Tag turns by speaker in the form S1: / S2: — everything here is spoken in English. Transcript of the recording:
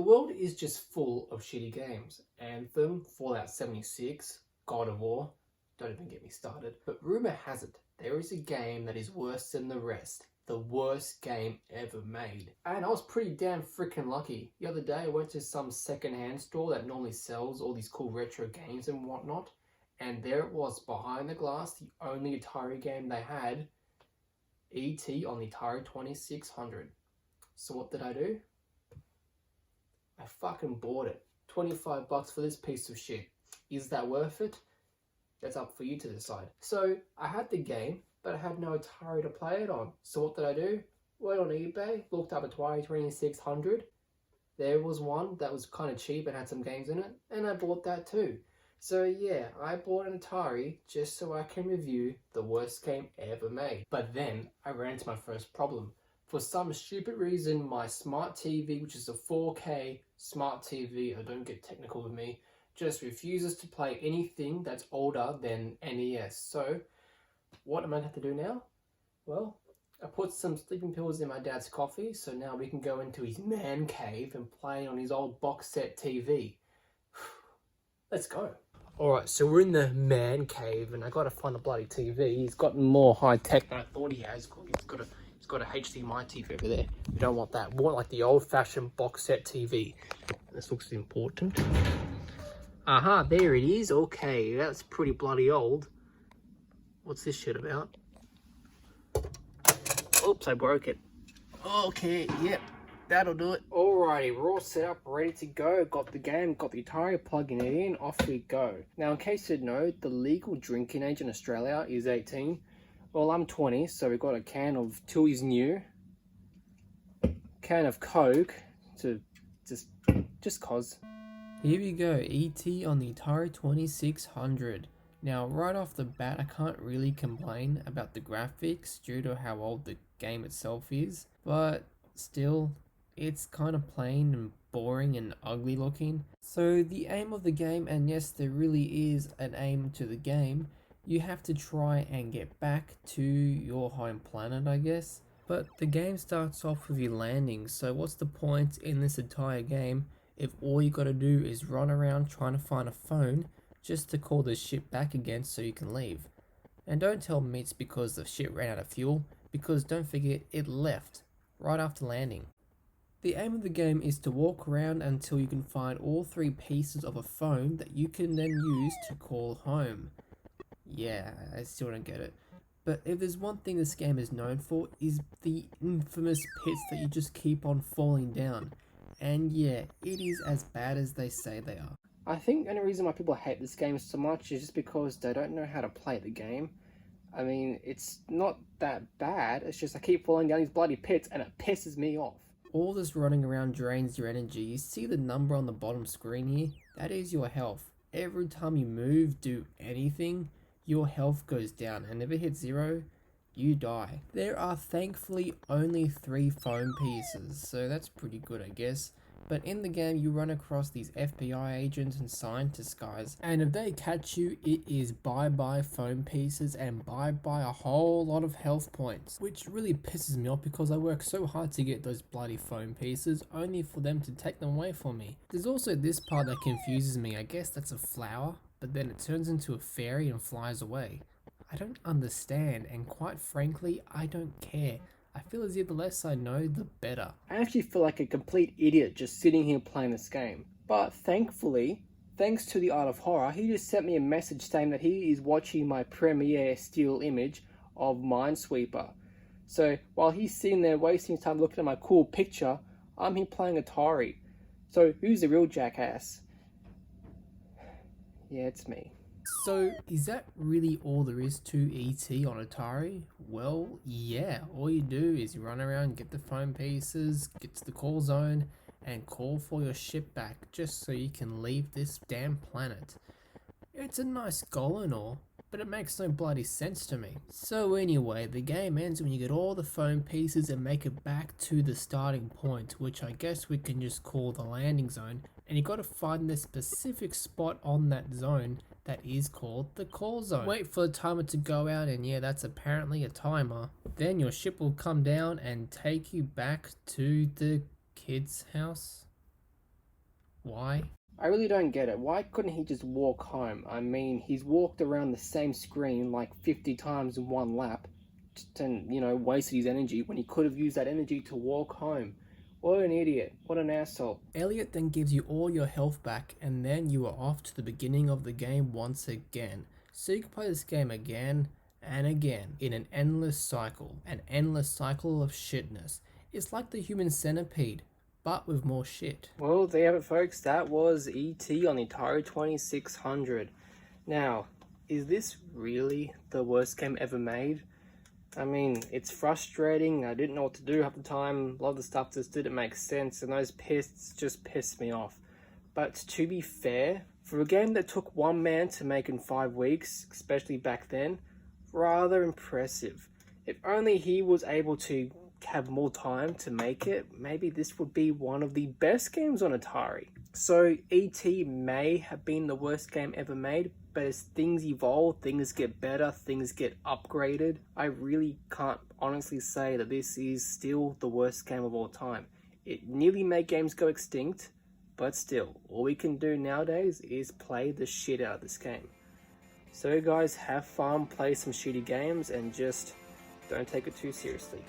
S1: world is just full of shitty games. Anthem, Fallout 76, God of War, don't even get me started. But rumour has it, there is a game that is worse than the rest. The worst game ever made. And I was pretty damn freaking lucky. The other day I went to some second-hand store that normally sells all these cool retro games and whatnot. And there it was, behind the glass, the only Atari game they had, E.T. on the Atari 2600. So what did I do? I fucking bought it. 25 bucks for this piece of shit. Is that worth it? That's up for you to decide. So I had the game, but I had no Atari to play it on. So what did I do? Went on eBay, looked up Atari 2600. There was one that was kind of cheap and had some games in it, and I bought that too. So yeah, I bought an Atari just so I can review the worst game ever made. But then I ran into my first problem. For some stupid reason, my smart TV, which is a 4K smart TV, don't get technical with me, just refuses to play anything that's older than NES. So what am I going to do now? Well, I put some sleeping pills in my dad's coffee, so now we can go into his man cave and play on his old box set TV. Let's go. Alright, so we're in the man cave and I gotta find a bloody TV. He's got more high tech than I thought he has. He's got a HDMI TV over there. We don't want that. We want like the old fashioned box set TV. This looks important. Aha, there it is. Okay, that's pretty bloody old. What's this shit about? Oops, I broke it. Okay, yep. That'll do it. Alrighty, we're all set up, ready to go. Got the game, got the Atari, plugging it in, off we go. Now, in case you didn't know, the legal drinking age in Australia is 18. Well, I'm 20, so we've got a can of Tooheys New, can of Coke, to just cause. Here we go, E.T. on the Atari 2600. Now, right off the bat, I can't really complain about the graphics due to how old the game itself is, but still, it's kind of plain and boring and ugly looking. So the aim of the game, and yes, there really is an aim to the game, you have to try and get back to your home planet, I guess. But the game starts off with you landing, so what's the point in this entire game if all you gotta do is run around trying to find a phone just to call the ship back again so you can leave. And don't tell me it's because the ship ran out of fuel, because don't forget it left right after landing. The aim of the game is to walk around until you can find all three pieces of a phone that you can then use to call home. Yeah, I still don't get it. But if there's one thing this game is known for, is the infamous pits that you just keep on falling down. And yeah, it is as bad as they say they are. I think the only reason why people hate this game so much is just because they don't know how to play the game. I mean, it's not that bad, it's just I keep falling down these bloody pits and it pisses me off. All this running around drains your energy. You see the number on the bottom screen here? That is your health. Every time you move, do anything, your health goes down, and if it hits 0, you die. There are thankfully only 3 phone pieces, so that's pretty good, I guess. But in the game, you run across these FBI agents and scientist guys, and if they catch you, it is bye-bye phone pieces and bye-bye a whole lot of health points, which really pisses me off because I work so hard to get those bloody phone pieces, only for them to take them away from me. There's also this part that confuses me. I guess that's a flower, but then it turns into a fairy and flies away. I don't understand, and quite frankly, I don't care. I feel as if the less I know, the better. I actually feel like a complete idiot just sitting here playing this game. But thankfully, thanks to the Art of Horror, he just sent me a message saying that he is watching my premiere still image of Minesweeper. So while he's sitting there wasting his time looking at my cool picture, I'm here playing Atari. So who's the real jackass? Yeah, it's me. So, is that really all there is to E.T. on Atari? Well, yeah, all you do is you run around, get the phone pieces, get to the call zone, and call for your ship back, just so you can leave this damn planet. It's a nice goal and all, but it makes no bloody sense to me. So anyway, the game ends when you get all the phone pieces and make it back to the starting point, which I guess we can just call the landing zone, and you gotta find the specific spot on that zone that is called the call zone. Wait for the timer to go out, and yeah, that's apparently a timer. Then your ship will come down and take you back to the kid's house. Why? I really don't get it. Why couldn't he just walk home? I mean, he's walked around the same screen like 50 times in one lap and, wasted his energy when he could have used that energy to walk home. What an idiot. What an asshole. Elliot then gives you all your health back, and then you are off to the beginning of the game once again. So you can play this game again and again in an endless cycle of shitness. It's like the human centipede, but with more shit. Well, there you have it, folks. That was E.T. on the Atari 2600. Now, is this really the worst game ever made? I mean, it's frustrating. I didn't know what to do half the time. A lot of the stuff just didn't make sense, and those pists just pissed me off. But to be fair, for a game that took one man to make in 5 weeks, especially back then, rather impressive. If only he was able to have more time to make it, maybe this would be one of the best games on Atari. So E.T. may have been the worst game ever made, but as things evolve, things get better, things get upgraded, I really can't honestly say that this is still the worst game of all time. It nearly made games go extinct, but still, all we can do nowadays is play the shit out of this game. So guys, have fun, play some shitty games, and just don't take it too seriously.